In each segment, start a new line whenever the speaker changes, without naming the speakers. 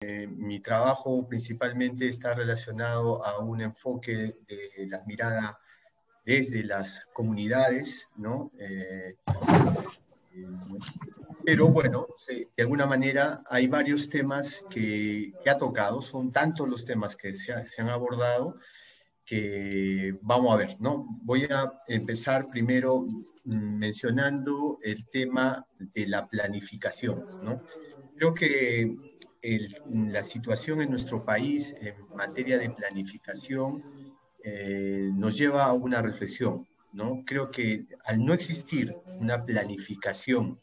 Mi trabajo principalmente está relacionado a un enfoque de la mirada desde las comunidades, ¿no? Pero bueno, sí, de alguna manera hay varios temas que ha tocado, son tantos los temas que se han abordado que vamos a ver, ¿no? Voy a empezar primero mencionando el tema de la planificación, ¿no? Creo que la situación en nuestro país en materia de planificación nos lleva a una reflexión, ¿no? Creo que al no existir una planificación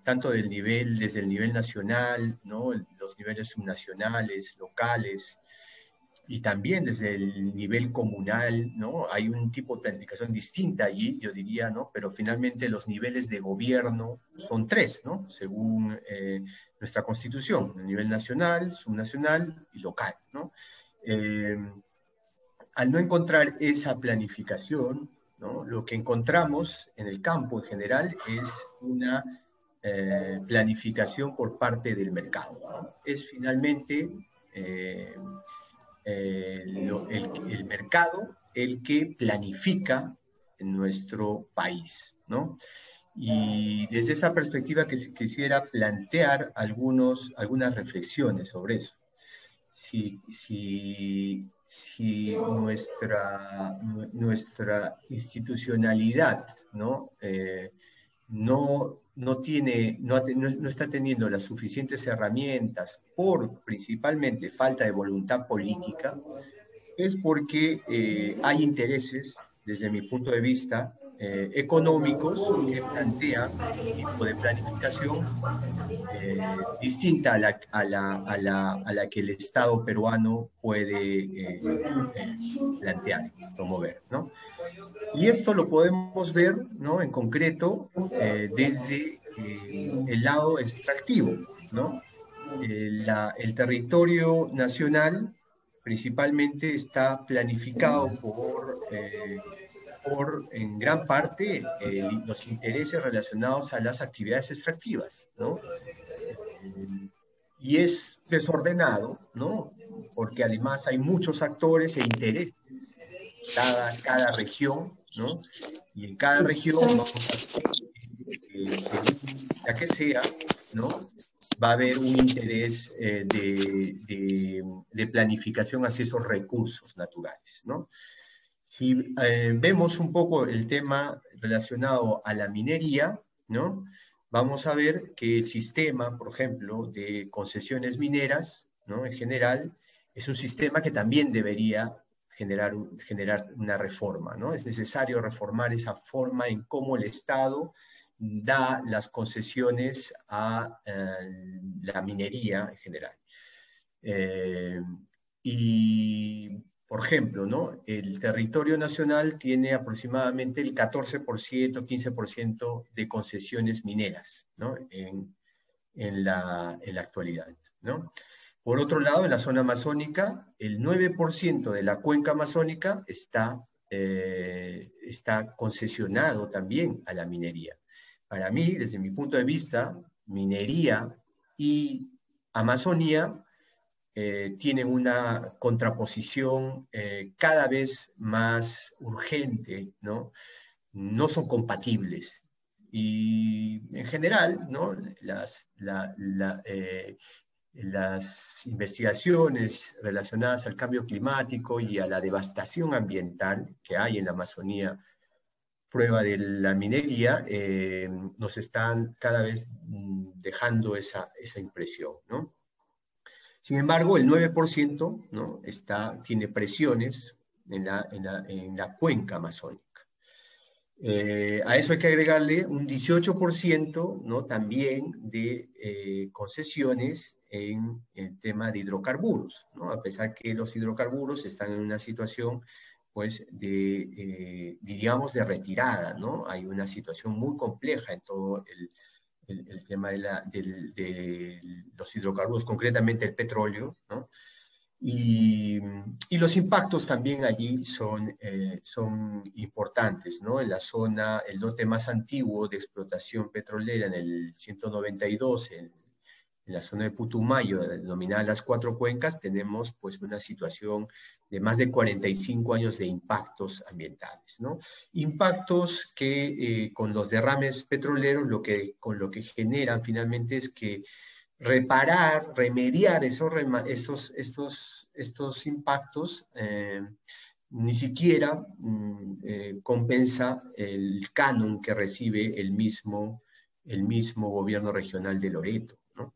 tanto desde el nivel nacional, ¿no? Los niveles subnacionales, locales, y también desde el nivel comunal, ¿no? Hay un tipo de planificación distinta allí, yo diría, ¿no? Pero finalmente los niveles de gobierno son tres, ¿no? Según nuestra Constitución, el nivel nacional, subnacional y local, ¿no? Eh, Al no encontrar esa planificación, ¿no? Lo que encontramos en el campo en general es una planificación por parte del mercado, ¿no? Es finalmente eh, el mercado el que planifica en nuestro país, ¿no? Y desde esa perspectiva que quisiera plantear algunas reflexiones sobre eso. Si nuestra institucionalidad, ¿no? No está teniendo las suficientes herramientas por principalmente falta de voluntad política, es porque hay intereses, desde mi punto de vista, económicos que plantean un tipo de planificación distinta a la que el Estado peruano puede plantear, promover, ¿no? Y esto lo podemos ver, ¿no? En concreto, desde el lado extractivo, ¿no? El territorio nacional principalmente está planificado en gran parte, los intereses relacionados a las actividades extractivas, ¿no? Y es desordenado, ¿no? Porque además hay muchos actores e intereses cada región, ¿no? Y en cada región vamos a ver, según la que sea, ¿no? Va a haber un interés de planificación hacia esos recursos naturales, ¿no? Si vemos un poco el tema relacionado a la minería, ¿no? Vamos a ver que el sistema, por ejemplo, de concesiones mineras, ¿no? En general, es un sistema que también debería generar una reforma, ¿no? Es necesario reformar esa forma en cómo el Estado da las concesiones a la minería en general. Y, por ejemplo, ¿no? El territorio nacional tiene aproximadamente el 14%, 15% de concesiones mineras, ¿no? En la actualidad, ¿no? Por otro lado, en la zona amazónica, el 9% de la cuenca amazónica está concesionado también a la minería. Para mí, desde mi punto de vista, minería y Amazonía tienen una contraposición cada vez más urgente, ¿no? No son compatibles. Y en general, ¿no? Las investigaciones relacionadas al cambio climático y a la devastación ambiental que hay en la Amazonía, prueba de la minería, nos están cada vez dejando esa impresión, ¿no? Sin embargo, el 9%, ¿no? Tiene presiones en la cuenca amazónica. A eso hay que agregarle un 18%, ¿no? También de concesiones en el tema de hidrocarburos, ¿no? A pesar que los hidrocarburos están en una situación, pues, digamos, de retirada, ¿no? Hay una situación muy compleja en todo el tema de los hidrocarburos, concretamente el petróleo, ¿no? Y los impactos también allí son importantes, ¿no? En la zona, el lote más antiguo de explotación petrolera en el 192, en en la zona de Putumayo, denominada las Cuatro Cuencas, tenemos pues una situación de más de 45 años de impactos ambientales, ¿no? Impactos que con los derrames petroleros con lo que generan finalmente es que reparar, remediar estos impactos ni siquiera compensa el canon que recibe el mismo gobierno regional de Loreto, ¿no?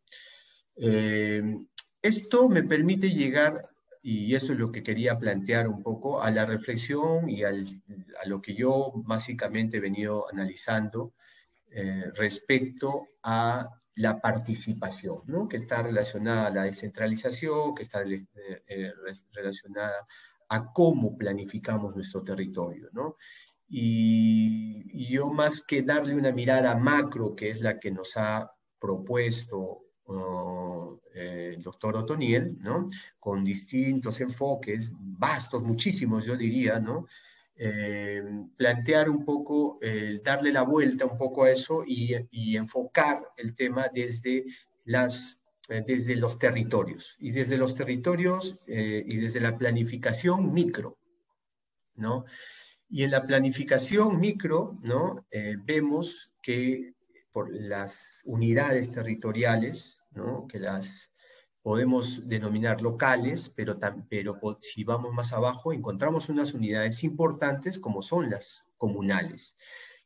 Esto me permite llegar, y eso es lo que quería plantear un poco, a la reflexión y a lo que yo básicamente he venido analizando respecto a la participación, ¿no? Que está relacionada a la descentralización, que está relacionada a cómo planificamos nuestro territorio, ¿no? Y yo más que darle una mirada macro, que es la que nos ha propuesto el doctor Otoniel, ¿no? Con distintos enfoques, vastos, muchísimos yo diría, ¿no? Plantear un poco, darle la vuelta un poco a eso y enfocar el tema desde los territorios, y desde los territorios y desde la planificación micro, ¿no? Y en la planificación micro, ¿no? Vemos que por las unidades territoriales, ¿no? Que las podemos denominar locales, pero si vamos más abajo encontramos unas unidades importantes como son las comunales,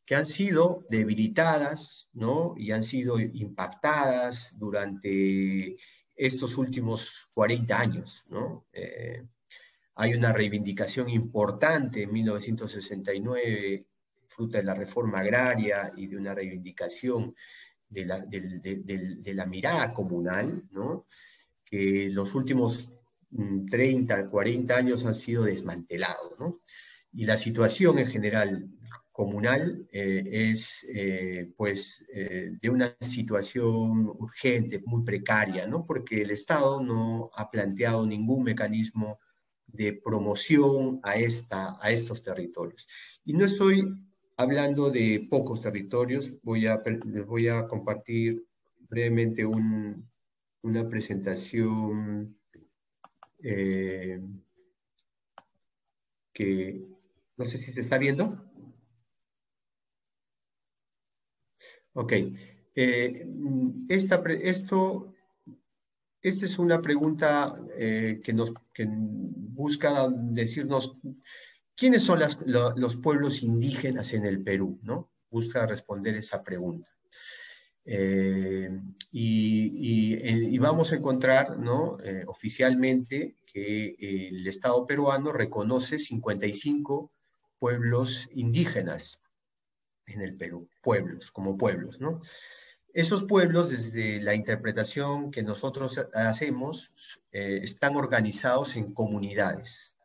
que han sido debilitadas, ¿no? Y han sido impactadas durante estos últimos 40 años, ¿no? Hay una reivindicación importante en 1969, fruto de la reforma agraria y de una reivindicación de la mirada comunal, ¿no? Que los últimos 30, 40 años han sido desmantelados, ¿no? Y la situación en general comunal es de una situación urgente, muy precaria, ¿no? Porque el Estado no ha planteado ningún mecanismo de promoción a estos territorios. Y no estoy hablando de pocos territorios, les voy a compartir brevemente una presentación que no sé si se está viendo. Ok. Esta es una pregunta que busca decirnos quiénes son los pueblos indígenas en el Perú, ¿no? Busca responder esa pregunta. Y vamos a encontrar, ¿no? Oficialmente que el Estado peruano reconoce 55 pueblos indígenas en el Perú, como pueblos, ¿no? Esos pueblos, desde la interpretación que nosotros hacemos, están organizados en comunidades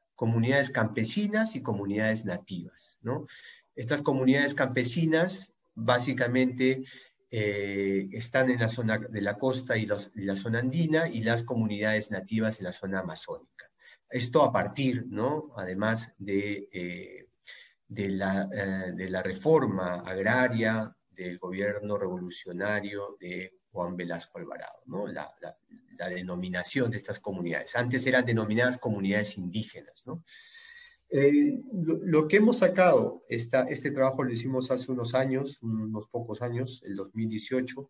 campesinas y comunidades nativas, ¿no? Estas comunidades campesinas básicamente están en la zona de la costa y la zona andina, y las comunidades nativas en la zona amazónica. Esto a partir, ¿no? Además de la reforma agraria del gobierno revolucionario de Juan Velasco Alvarado, ¿no? La denominación de estas comunidades. Antes eran denominadas comunidades indígenas, ¿no? Lo que hemos sacado, este trabajo lo hicimos hace unos años, unos pocos años, el 2018,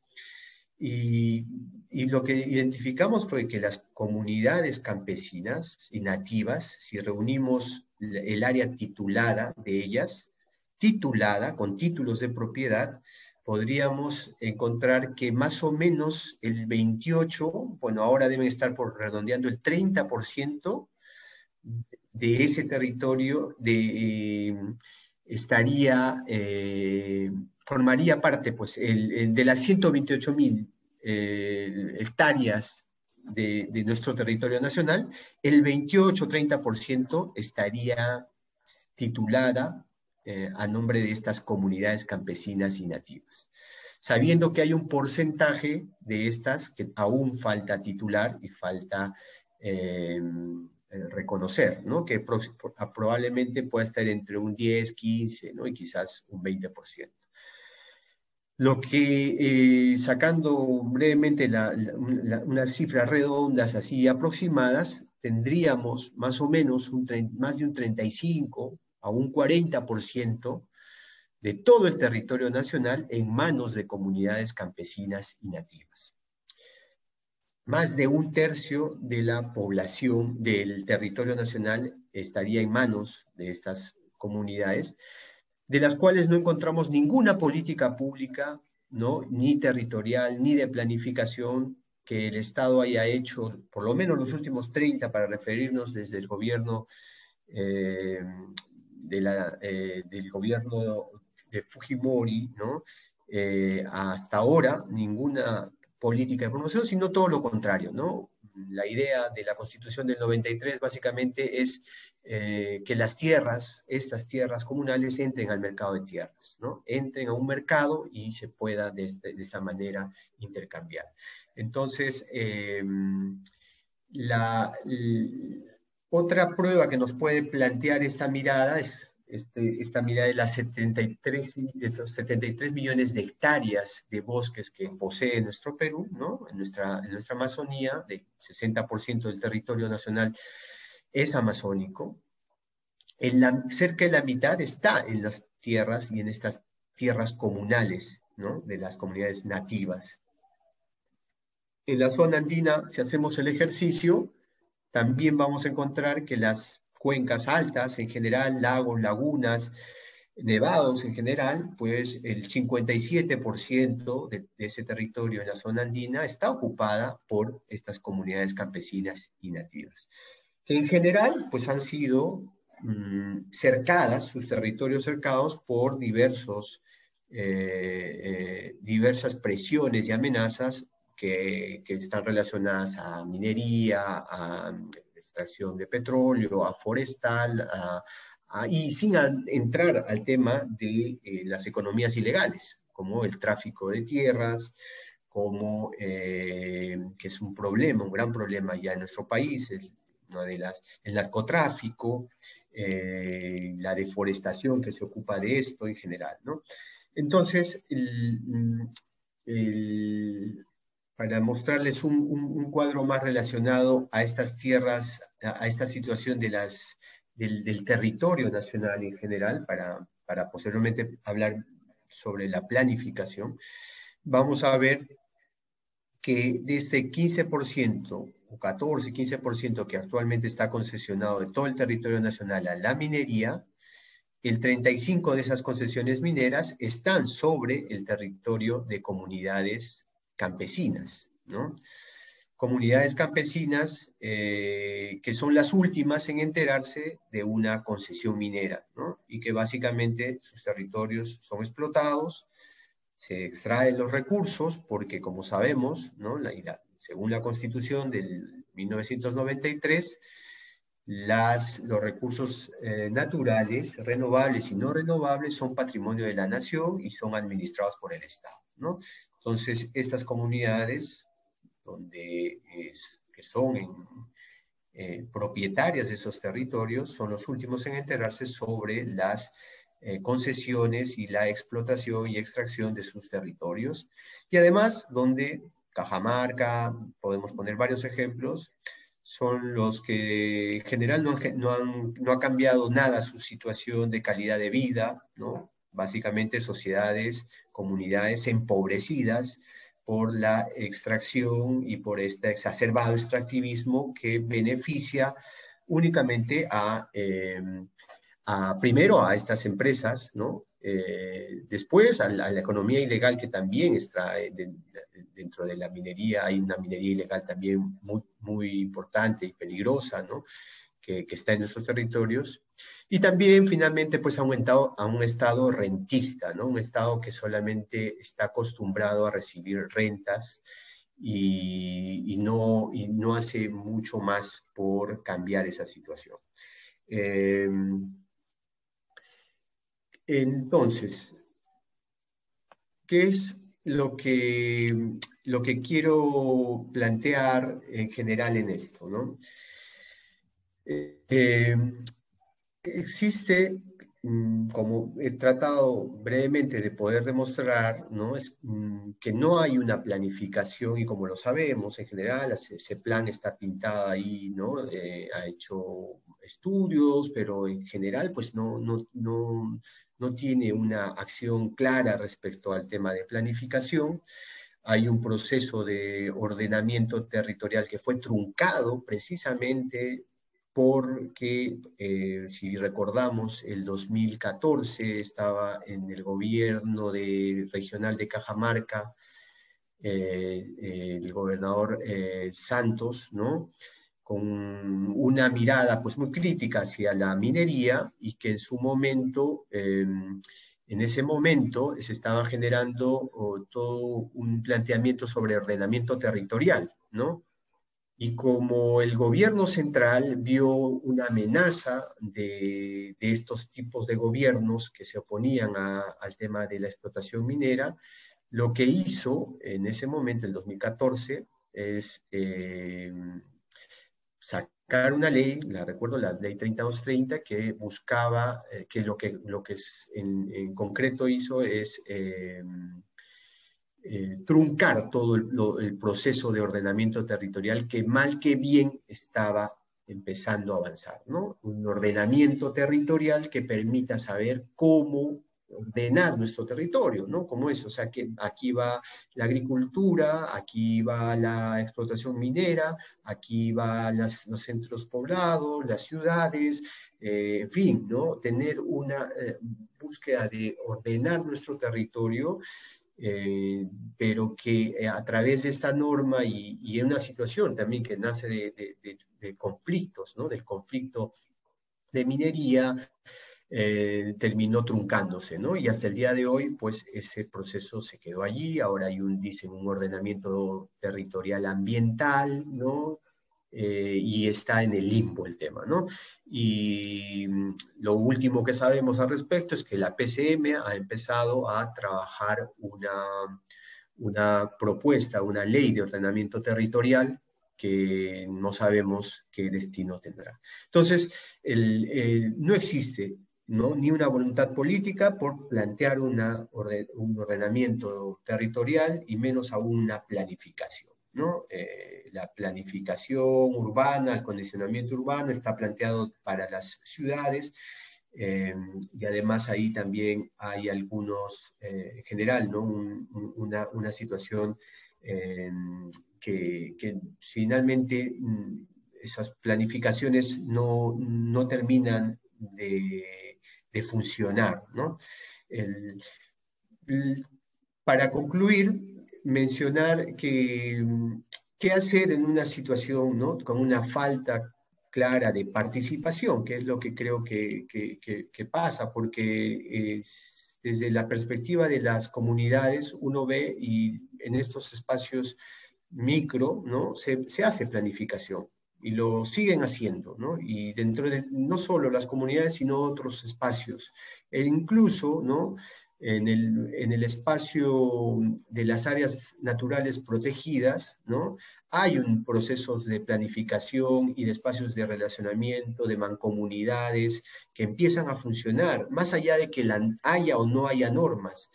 y lo que identificamos fue que las comunidades campesinas y nativas, si reunimos el área titulada de ellas, titulada, con títulos de propiedad, podríamos encontrar que más o menos el 28, bueno, ahora deben estar redondeando el 30% de ese territorio formaría parte pues, de las 128.000 hectáreas de nuestro territorio nacional, el 28-30% estaría titulada a nombre de estas comunidades campesinas y nativas, sabiendo que hay un porcentaje de estas que aún falta titular y falta reconocer, ¿no? Que probablemente pueda estar entre un 10, 15, ¿no? Y quizás un 20%. Lo que, sacando brevemente unas cifras redondas así aproximadas, tendríamos más o menos más de un 35 a un 40% de todo el territorio nacional en manos de comunidades campesinas y nativas. Más de un tercio de la población del territorio nacional estaría en manos de estas comunidades, de las cuales no encontramos ninguna política pública, ¿no? Ni territorial, ni de planificación que el Estado haya hecho, por lo menos los últimos 30, para referirnos desde el gobierno del gobierno de Fujimori, ¿no? Hasta ahora, ninguna política de promoción, sino todo lo contrario, ¿no? La idea de la Constitución del 93 básicamente es que las tierras, estas tierras comunales, entren al mercado de tierras, ¿no? Entren a un mercado y se pueda de esta manera intercambiar. Entonces, otra prueba que nos puede plantear esta mirada es esta mirada de, de esos 73 millones de hectáreas de bosques que posee nuestro Perú, ¿no? En nuestra Amazonía, el 60% del territorio nacional es amazónico. Cerca de la mitad está en las tierras y en estas tierras comunales, ¿no? De las comunidades nativas. En la zona andina, si hacemos el ejercicio, también vamos a encontrar que las cuencas altas en general, lagos, lagunas, nevados en general, pues el 57% de ese territorio en la zona andina está ocupada por estas comunidades campesinas y nativas. En general, pues han sido cercadas, sus territorios cercados por diversas presiones y amenazas que están relacionadas a minería, a extracción de petróleo, a forestal, y sin entrar al tema de las economías ilegales, como el tráfico de tierras, como que es un problema, un gran problema ya en nuestro país, el narcotráfico, la deforestación que se ocupa de esto en general, ¿no? Entonces, para mostrarles un cuadro más relacionado a estas tierras, a esta situación del territorio nacional en general, para posteriormente hablar sobre la planificación, vamos a ver que de ese 15% o 14, 15% que actualmente está concesionado de todo el territorio nacional a la minería, el 35% de esas concesiones mineras están sobre el territorio de comunidades campesinas, ¿no? Comunidades campesinas que son las últimas en enterarse de una concesión minera, ¿no? Y que básicamente sus territorios son explotados, se extraen los recursos, porque como sabemos, ¿no? Según la Constitución del 1993, los recursos naturales, renovables y no renovables, son patrimonio de la nación y son administrados por el Estado, ¿no? Entonces, estas comunidades, que son propietarias de esos territorios, son los últimos en enterarse sobre las concesiones y la explotación y extracción de sus territorios. Y además, donde Cajamarca, podemos poner varios ejemplos, son los que en general no ha cambiado nada su situación de calidad de vida, ¿no? Básicamente sociedades, comunidades empobrecidas por la extracción y por este exacerbado extractivismo que beneficia únicamente primero a estas empresas, ¿no? Después a la economía ilegal que también está dentro de la minería. Hay una minería ilegal también muy, muy importante y peligrosa, ¿no? Que está en esos territorios. Y también finalmente pues ha aumentado a un Estado rentista, ¿no? Un Estado que solamente está acostumbrado a recibir rentas y no hace mucho más por cambiar esa situación. Entonces, ¿qué es lo que quiero plantear en general en esto, ¿no? Existe como he tratado brevemente de poder demostrar, ¿no? Es que no hay una planificación, y como lo sabemos en general, ese plan está pintado ahí, ¿no? Ha hecho estudios, pero en general pues no tiene una acción clara respecto al tema de planificación. Hay un proceso de ordenamiento territorial que fue truncado precisamente porque, si recordamos, el 2014 estaba en el gobierno regional de Cajamarca, el gobernador Santos, ¿no? Con una mirada pues muy crítica hacia la minería, y que en su momento, en ese momento se estaba generando todo un planteamiento sobre ordenamiento territorial, ¿no? Y como el gobierno central vio una amenaza de estos tipos de gobiernos que se oponían al tema de la explotación minera, lo que hizo en ese momento, el 2014, es sacar una ley, la recuerdo, la ley 3230, que buscaba, que lo que en concreto hizo es truncar todo el proceso de ordenamiento territorial que mal que bien estaba empezando a avanzar, ¿no? Un ordenamiento territorial que permita saber cómo ordenar nuestro territorio, ¿no? Como es, o sea, que aquí va la agricultura, aquí va la explotación minera, aquí va los centros poblados, las ciudades, en fin, ¿no? Tener una búsqueda de ordenar nuestro territorio, pero que a través de esta norma y en una situación también que nace de conflictos, ¿no? Del conflicto de minería, terminó truncándose, ¿no? Y hasta el día de hoy, pues ese proceso se quedó allí. Ahora hay dicen, un ordenamiento territorial ambiental, ¿no? Y está en el limbo el tema, ¿no? Y lo último que sabemos al respecto es que la PCM ha empezado a trabajar una propuesta, una ley de ordenamiento territorial que no sabemos qué destino tendrá. Entonces, no existe, ¿no?, ni una voluntad política por plantear un ordenamiento territorial, y menos aún una planificación, ¿no? La planificación urbana, el condicionamiento urbano está planteado para las ciudades, y además ahí también hay algunos, en general, ¿no? Una situación que finalmente esas planificaciones no terminan de funcionar, ¿no? El, para concluir, mencionar que qué hacer en una situación, ¿no?, con una falta clara de participación, que es lo que creo que pasa, porque desde la perspectiva de las comunidades uno ve, y en estos espacios micro, ¿no?, se hace planificación y lo siguen haciendo, ¿no? Y dentro de no solo las comunidades, sino otros espacios. E incluso, ¿no?, en el espacio de las áreas naturales protegidas, ¿no?, hay un proceso de planificación y de espacios de relacionamiento, de mancomunidades que empiezan a funcionar, más allá de que haya o no haya normas,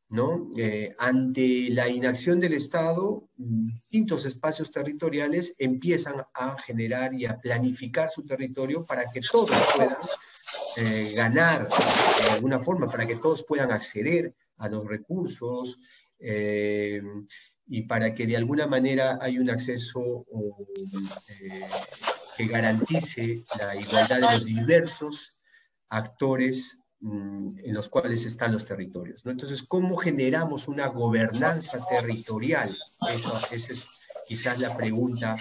¿no? Ante la inacción del Estado, distintos espacios territoriales empiezan a generar y a planificar su territorio para que todos puedan ganar de alguna forma, para que todos puedan acceder a los recursos, y para que de alguna manera haya un acceso que garantice la igualdad de los diversos actores en los cuales están los territorios, ¿no? Entonces, ¿cómo generamos una gobernanza territorial? Esa es quizás la pregunta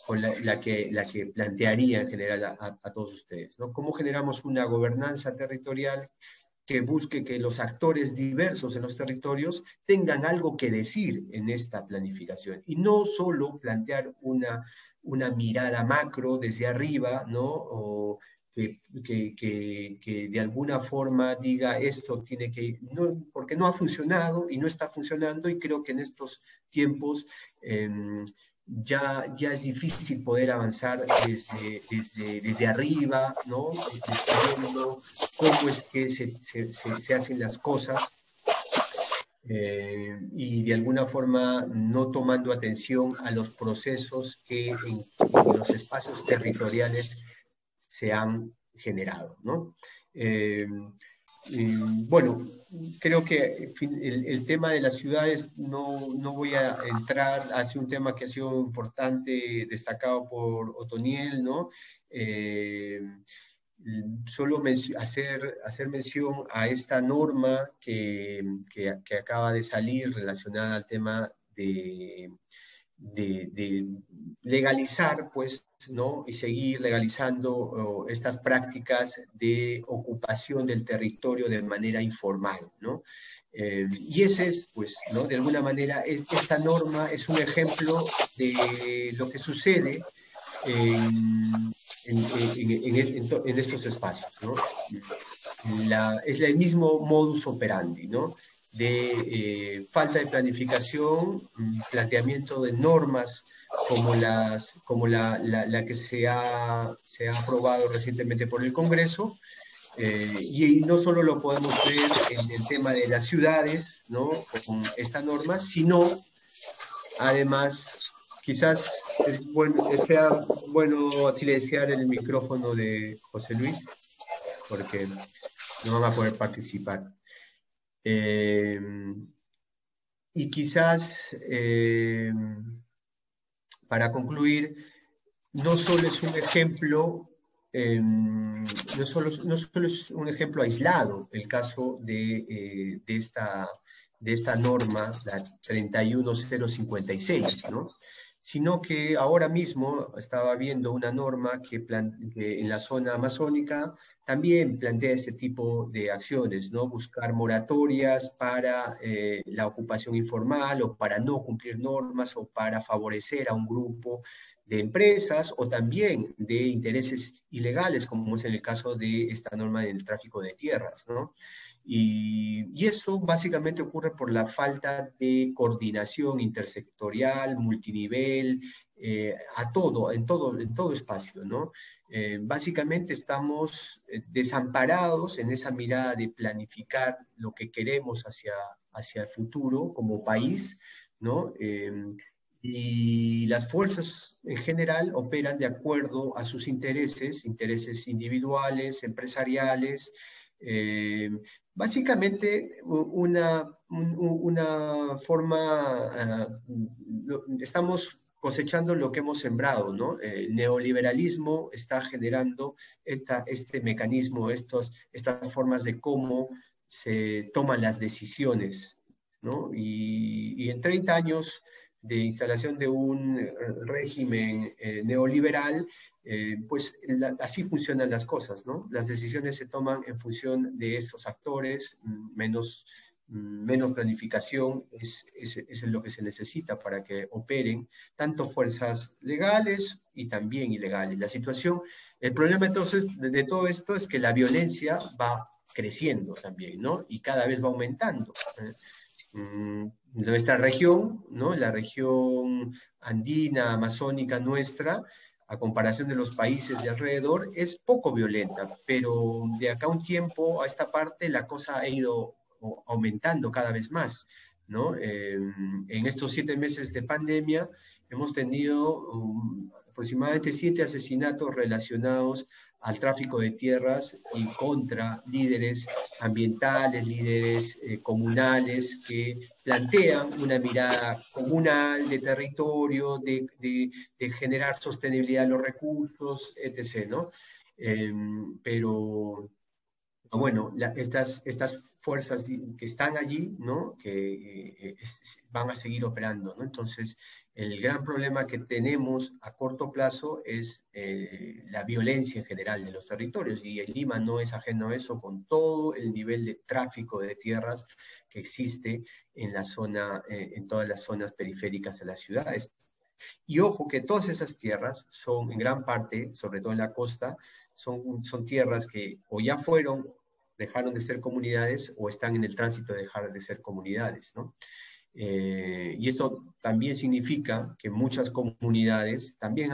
con la que plantearía en general a todos ustedes, ¿no? ¿Cómo generamos una gobernanza territorial que busque que los actores diversos en los territorios tengan algo que decir en esta planificación? Y no solo plantear una mirada macro desde arriba, ¿no? O que de alguna forma diga esto tiene que, no, porque no ha funcionado y no está funcionando, y creo que en estos tiempos ya es difícil poder avanzar desde arriba, ¿no? Viendo cómo es que se hacen las cosas, y de alguna forma no tomando atención a los procesos que en los espacios territoriales se han generado, ¿no? Eh, bueno, creo que el tema de las ciudades no voy a entrar, hace un tema que ha sido importante, destacado por Otoniel, ¿no? Eh, solo hacer mención a esta norma que acaba de salir relacionada al tema de legalizar, pues, ¿no? Y seguir legalizando estas prácticas de ocupación del territorio de manera informal, ¿no? Y ese es, pues, ¿no? De alguna manera, esta norma es un ejemplo de lo que sucede en, en estos espacios, ¿no? Es el mismo modus operandi, ¿no? De falta de planificación, planteamiento de normas como, la que se ha aprobado recientemente por el Congreso, y no solo lo podemos ver en el tema de las ciudades, ¿no? Con esta norma, sino además, quizás sea bueno silenciar el micrófono de José Luis, porque no van a poder participar. Eh, y quizás, para concluir, no solo es un ejemplo, no solo es un ejemplo aislado el caso de esta norma, la 31056, ¿no? Sino que ahora mismo estaba viendo una norma que en la zona amazónica también plantea este tipo de acciones, ¿no? Buscar moratorias para la ocupación informal o para no cumplir normas o para favorecer a un grupo de empresas o también de intereses ilegales, como es en el caso de esta norma del tráfico de tierras, ¿no? Y eso básicamente ocurre por la falta de coordinación intersectorial, multinivel, en todo espacio, ¿no? Básicamente estamos desamparados en esa mirada de planificar lo que queremos hacia el futuro como país, ¿no? Y las fuerzas en general operan de acuerdo a sus intereses individuales, empresariales, eh, básicamente una forma, estamos cosechando lo que hemos sembrado, ¿no? El neoliberalismo está generando este mecanismo, estas formas de cómo se toman las decisiones, ¿no? Y en 30 años de instalación de un régimen neoliberal, pues así funcionan las cosas, ¿no? Las decisiones se toman en función de esos actores, menos planificación es lo que se necesita para que operen tanto fuerzas legales y también ilegales. El problema entonces de todo esto es que la violencia va creciendo también, ¿no? Y cada vez va aumentando. Nuestra región, ¿no? La región andina, amazónica nuestra, a comparación de los países de alrededor, es poco violenta, pero de acá a un tiempo a esta parte la cosa ha ido aumentando cada vez más, ¿no? En estos 7 meses de pandemia hemos tenido aproximadamente 7 asesinatos relacionados al tráfico de tierras y contra líderes ambientales, líderes comunales que plantean una mirada comunal de territorio, de generar sostenibilidad de los recursos, etc., ¿no? Pero bueno, estas fuerzas que están allí, ¿no? Que van a seguir operando, ¿no? Entonces, el gran problema que tenemos a corto plazo es la violencia en general de los territorios, y el Lima no es ajeno a eso, con todo el nivel de tráfico de tierras que existe en en todas las zonas periféricas de las ciudades. Y ojo que todas esas tierras son en gran parte, sobre todo en la costa, son tierras que o ya dejaron de ser comunidades o están en el tránsito de dejar de ser comunidades, ¿no? Y esto también significa que muchas comunidades también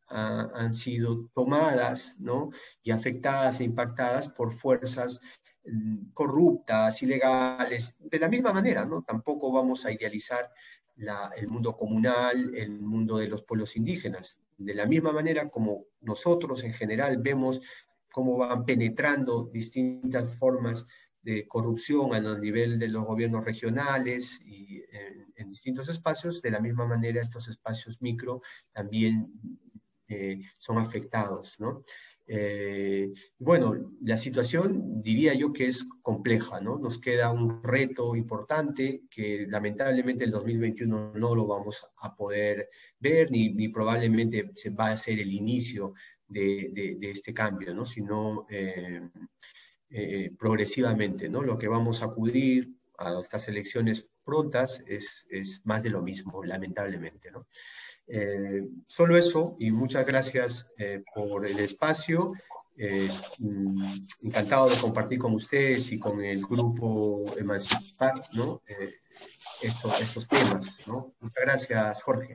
han sido tomadas, ¿no? Y afectadas e impactadas por fuerzas corruptas, ilegales, de la misma manera, ¿no? Tampoco vamos a idealizar el mundo comunal, el mundo de los pueblos indígenas. De la misma manera como nosotros en general vemos cómo van penetrando distintas formas de corrupción a nivel de los gobiernos regionales y en distintos espacios, de la misma manera estos espacios micro también son afectados, ¿no? Bueno, la situación diría yo que es compleja, ¿no? Nos queda un reto importante que lamentablemente el 2021 no lo vamos a poder ver, ni probablemente se va a ser el inicio de este cambio, ¿no? Sino progresivamente, ¿no? Lo que vamos a acudir a estas elecciones prontas es más de lo mismo, lamentablemente, ¿no? Solo eso, y muchas gracias por el espacio. Encantado de compartir con ustedes y con el grupo Emancipar, ¿no? Estos temas, ¿no? Muchas gracias, Jorge.